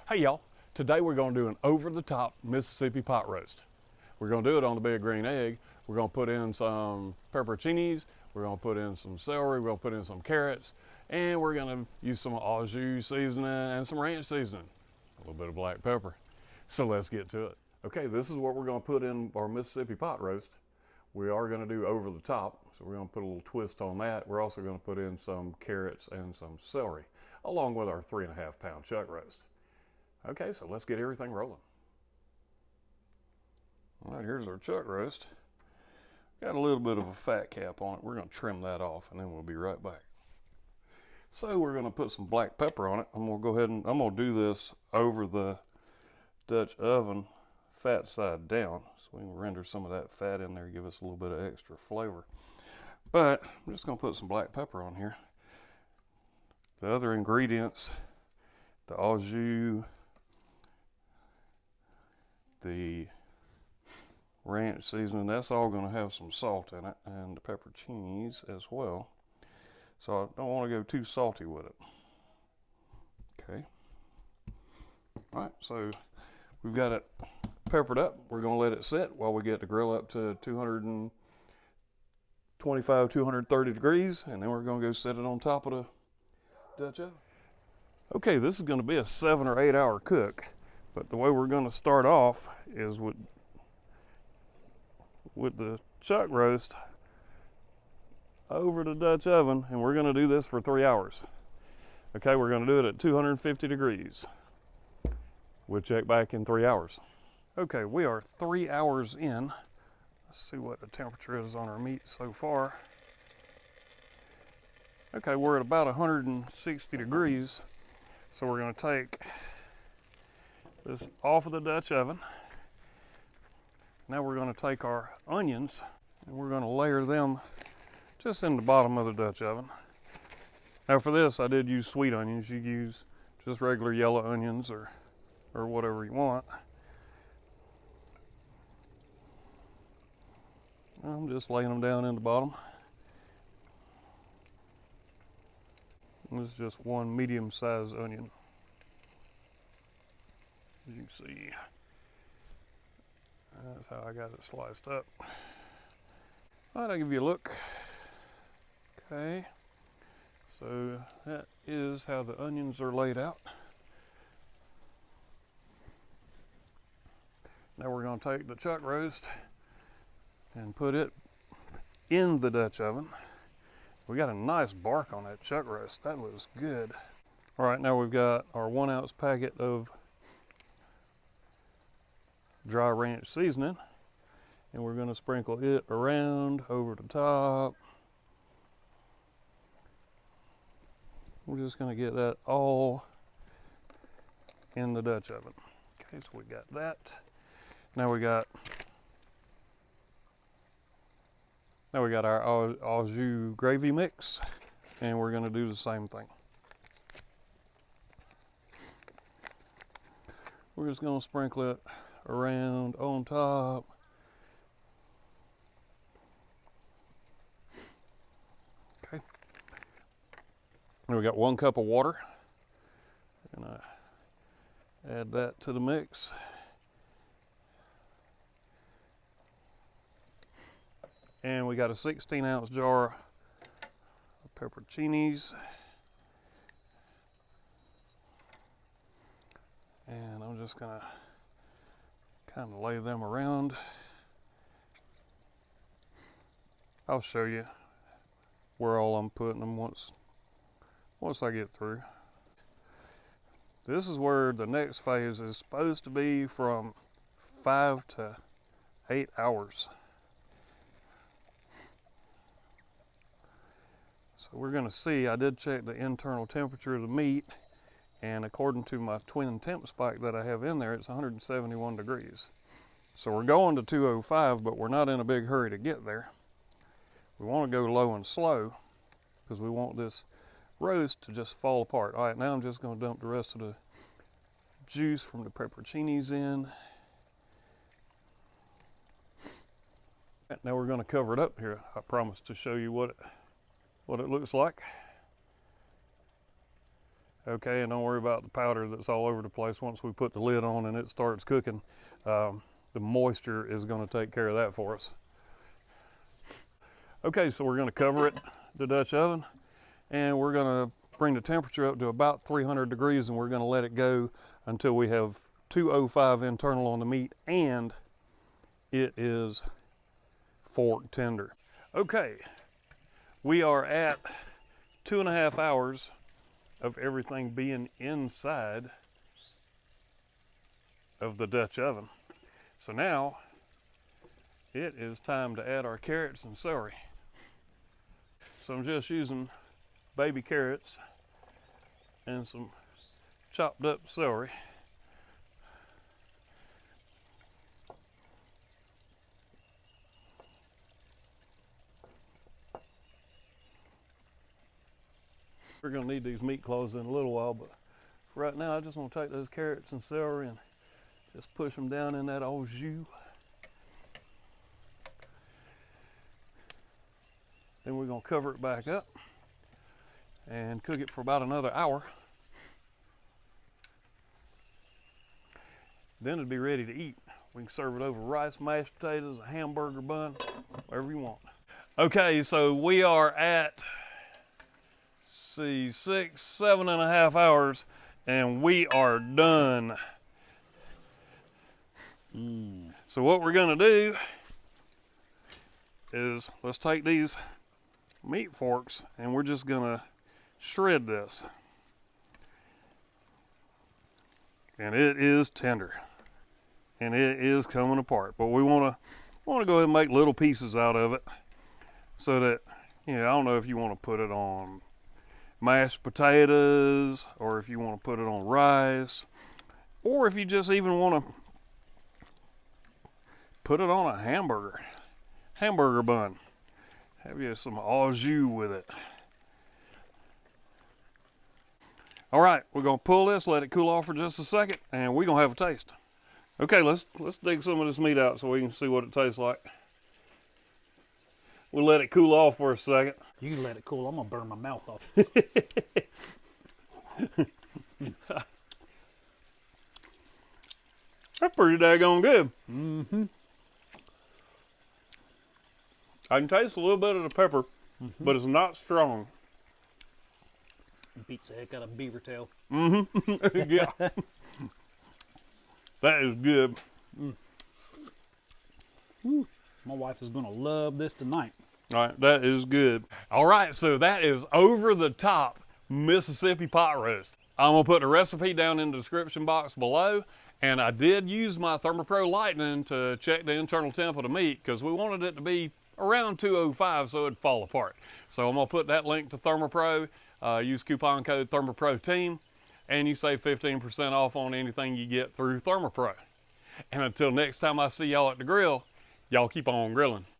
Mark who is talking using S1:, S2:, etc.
S1: Hey y'all, today we're going to do an over-the-top Mississippi pot roast. We're going to do it on the big green egg. We're going to put in some pepperoncinis, we're going to put in some celery, we're going to put in some carrots, and we're going to use some au jus seasoning and some ranch seasoning, a little bit of black pepper. So let's get to it. Okay, this is what we're going to put in our Mississippi pot roast. We are going to do over the top, so we're going to put a little twist on that. We're also going to put in some carrots and some celery, along with our 3.5 pound chuck roast. Okay, so let's get everything rolling. All right, here's our chuck roast. Got a little bit of a fat cap on it. We're going to trim that off and then we'll be right back. So we're going to put some black pepper on it. I'm going to go ahead and I'm going to do this over the Dutch oven, fat side down, so we can render some of that fat in there, give us a little bit of extra flavor. But I'm just going to put some black pepper on here. The other ingredients, the au jus, the ranch seasoning, that's all going to have some salt in it, and the pepperoncinis as well. So I don't want to go too salty with it. Okay. All right, so we've got it peppered up. We're going to let it sit while we get the grill up to 225, 230 degrees, and then we're going to go set it on top of the Dutch oven. Okay, this is going to be a 7 or 8 hour cook. But the way we're going to start off is with the chuck roast over the Dutch oven, and we're going to do this for 3 hours. Okay, we're going to do it at 250 degrees. We'll check back in 3 hours. Okay, we are 3 hours in. Let's see what the temperature is on our meat so far. Okay, we're at about 160 degrees. So we're going to take this off of the Dutch oven. Now we're going to take our onions and we're going to layer them just in the bottom of the Dutch oven. Now for this I did use sweet onions. You use just regular yellow onions or whatever you want. I'm just laying them down in the bottom. This is just one medium-sized onion. As you can see, that's how I got it sliced up. All right, I'll give you a look. Okay, so that is how the onions are laid out. Now we're going to take the chuck roast and put it in the Dutch oven. We got a nice bark on that chuck roast. That looks good. All right, now we've got our 1 ounce packet of dry ranch seasoning, and we're going to sprinkle it around over the top. We're just going to get that all in the Dutch oven. Okay, so we got that. Now we got our au jus gravy mix, and we're going to do the same thing. We're just going to sprinkle it around on top. Okay. And we got 1 cup of water. I'm going to add that to the mix. And we got a 16 ounce jar of pepperoncinis. And I'm just gonna kind of lay them around. I'll show you where all I'm putting them once I get through. This is where the next phase is supposed to be from 5 to 8 hours. So we're going to see, I did check the internal temperature of the meat, and according to my twin temp spike that I have in there, it's 171 degrees. So we're going to 205, but we're not in a big hurry to get there. We want to go low and slow because we want this roast to just fall apart. All right, now I'm just going to dump the rest of the juice from the pepperoncinis in. Now we're going to cover it up here. I promised to show you what it looks like. Okay, and don't worry about the powder that's all over the place. Once we put the lid on and it starts cooking, the moisture is going to take care of that for us. Okay, so we're going to cover it, the Dutch oven, and we're going to bring the temperature up to about 300 degrees, and we're going to let it go until we have 205 internal on the meat and it is fork tender. Okay, we are at 2.5 hours of everything being inside of the Dutch oven. So now it is time to add our carrots and celery. So I'm just using baby carrots and some chopped up celery. We're going to need these meat claws in a little while, but for right now I just want to take those carrots and celery and just push them down in that au jus. Then we're going to cover it back up and cook it for about another hour. Then it'll be ready to eat. We can serve it over rice, mashed potatoes, a hamburger bun, whatever you want. Okay, so we are at 7.5 hours and we are done. So what we're gonna do is let's take these meat forks and we're just gonna shred this. And it is tender and it is coming apart, but we want to go ahead and make little pieces out of it so that, you know, I don't know if you want to put it on mashed potatoes or if you want to put it on rice, or if you just even want to put it on a hamburger bun. Have you some au jus with it. All right, we're gonna pull this, let it cool off for just a second, and we're gonna have a taste. Okay, let's dig some of this meat out so we can see what it tastes like. We'll let it cool off for a second.
S2: You can let it cool. I'm gonna burn my mouth off.
S1: That's pretty daggone good.
S2: Mm-hmm.
S1: I can taste a little bit of the pepper, but it's not strong.
S2: It beats the heck out of beaver tail.
S1: Mm-hmm. Yeah. That is good.
S2: My wife is gonna love this tonight.
S1: All right, that is good. All right, so that is over the top Mississippi pot roast. I'm gonna put the recipe down in the description box below, and I did use my Thermopro Lightning to check the internal temp of the meat because we wanted it to be around 205 so it'd fall apart. So I'm gonna put that link to Thermopro. Use coupon code ThermoProTeam, and you save 15% off on anything you get through Thermopro. And until next time I see y'all at the grill, y'all keep on grilling.